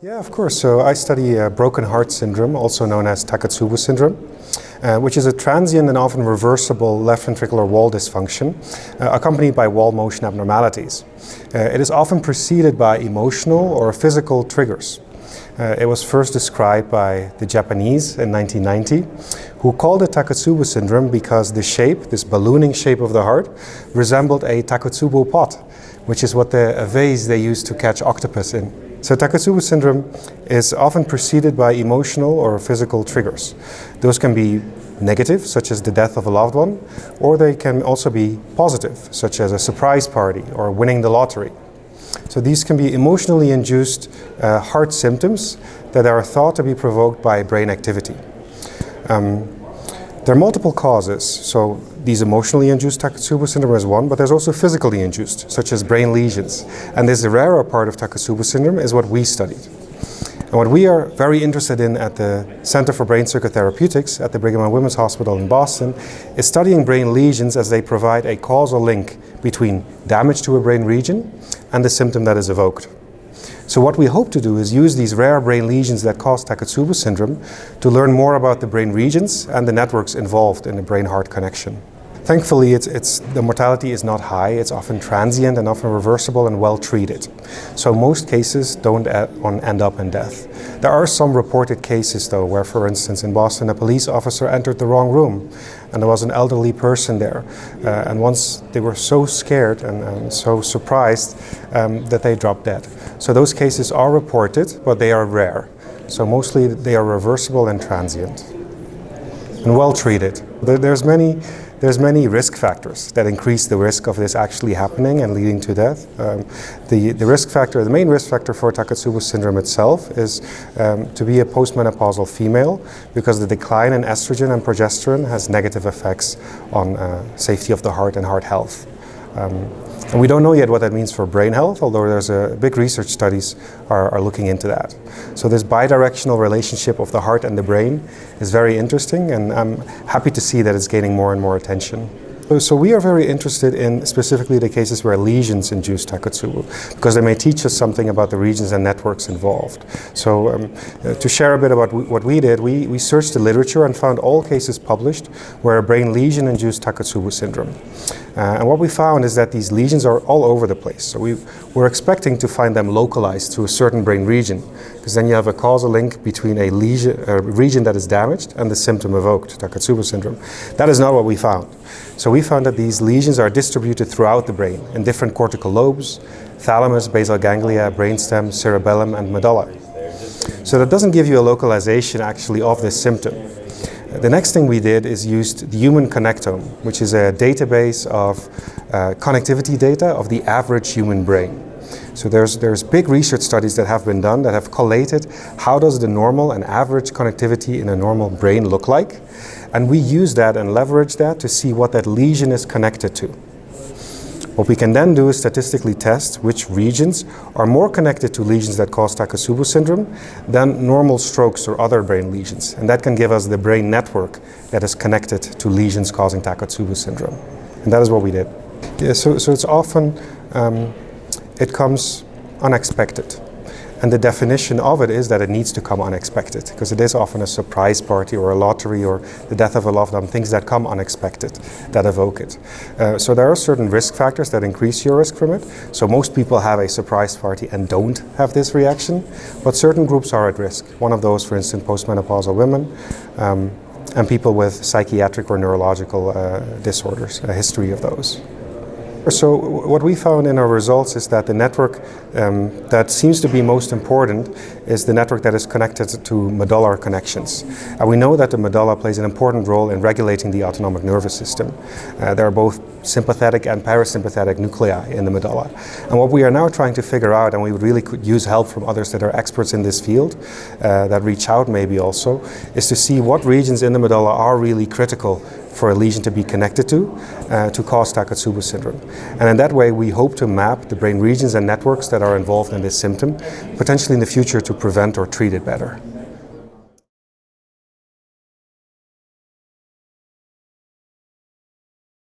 Yeah, of course. So I study broken heart syndrome, also known as Takotsubo syndrome, which is a transient and often reversible left ventricular wall dysfunction, accompanied by wall motion abnormalities. It is often preceded by emotional or physical triggers. It was first described by the Japanese in 1990, who called it Takotsubo syndrome because the shape, this ballooning shape of the heart, resembled a Takotsubo pot, which is what a vase they used to catch octopus in. So Takotsubo syndrome is often preceded by emotional or physical triggers. Those can be negative, such as the death of a loved one, or they can also be positive, such as a surprise party or winning the lottery. So these can be emotionally induced heart symptoms that are thought to be provoked by brain activity. There are multiple causes. So these emotionally induced Takotsubo syndrome is one, but there's also physically induced, such as brain lesions. And this rarer part of Takotsubo syndrome is what we studied. And what we are very interested in at the Center for Brain Circuit Therapeutics at the Brigham and Women's Hospital in Boston is studying brain lesions as they provide a causal link between damage to a brain region and the symptom that is evoked. So what we hope to do is use these rare brain lesions that cause Takotsubo syndrome to learn more about the brain regions and the networks involved in the brain-heart connection. Thankfully, the mortality is not high. It's often transient and often reversible and well treated. So most cases don't end up in death. There are some reported cases though, where for instance in Boston a police officer entered the wrong room and there was an elderly person there. And once they were so scared and so surprised that they dropped dead. So those cases are reported, but they are rare. So mostly they are reversible and transient and well treated. There's many risk factors that increase the risk of this actually happening and leading to death. The main risk factor for Takotsubo syndrome itself is to be a postmenopausal female, because the decline in estrogen and progesterone has negative effects on safety of the heart and heart health. And we don't know yet what that means for brain health, although there's big research studies are looking into that. So this bidirectional relationship of the heart and the brain is very interesting, and I'm happy to see that it's gaining more and more attention. So we are very interested in specifically the cases where lesions induce Takotsubo, because they may teach us something about the regions and networks involved. So to share a bit about what we did, we searched the literature and found all cases published where a brain lesion induced Takotsubo syndrome. And what we found is that these lesions are all over the place. So we're expecting to find them localized to a certain brain region, because then you have a causal link between a region that is damaged and the symptom evoked, Takotsubo syndrome. That is not what we found. So we found that these lesions are distributed throughout the brain in different cortical lobes, thalamus, basal ganglia, brainstem, cerebellum, and medulla. So that doesn't give you a localization actually of this symptom. The next thing we did is used the human connectome, which is a database of connectivity data of the average human brain. So there's big research studies that have been done that have collated how does the normal and average connectivity in a normal brain look like. And we use that and leverage that to see what that lesion is connected to. What we can then do is statistically test which regions are more connected to lesions that cause Takotsubo syndrome than normal strokes or other brain lesions. And that can give us the brain network that is connected to lesions causing Takotsubo syndrome. And that is what we did. Yeah, so it's often, it comes unexpected. And the definition of it is that it needs to come unexpected, because it is often a surprise party or a lottery or the death of a loved one, things that come unexpected that evoke it. So there are certain risk factors that increase your risk from it. So most people have a surprise party and don't have this reaction, but certain groups are at risk. One of those, for instance, postmenopausal women and people with psychiatric or neurological disorders, a history of those. So what we found in our results is that the network that seems to be most important is the network that is connected to medullary connections. And we know that the medulla plays an important role in regulating the autonomic nervous system. There are both sympathetic and parasympathetic nuclei in the medulla. And what we are now trying to figure out, and we really could use help from others that are experts in this field, that reach out maybe also, is to see what regions in the medulla are really critical for a lesion to be connected to cause Takotsubo syndrome. And in that way we hope to map the brain regions and networks that are involved in this symptom, potentially in the future to prevent or treat it better.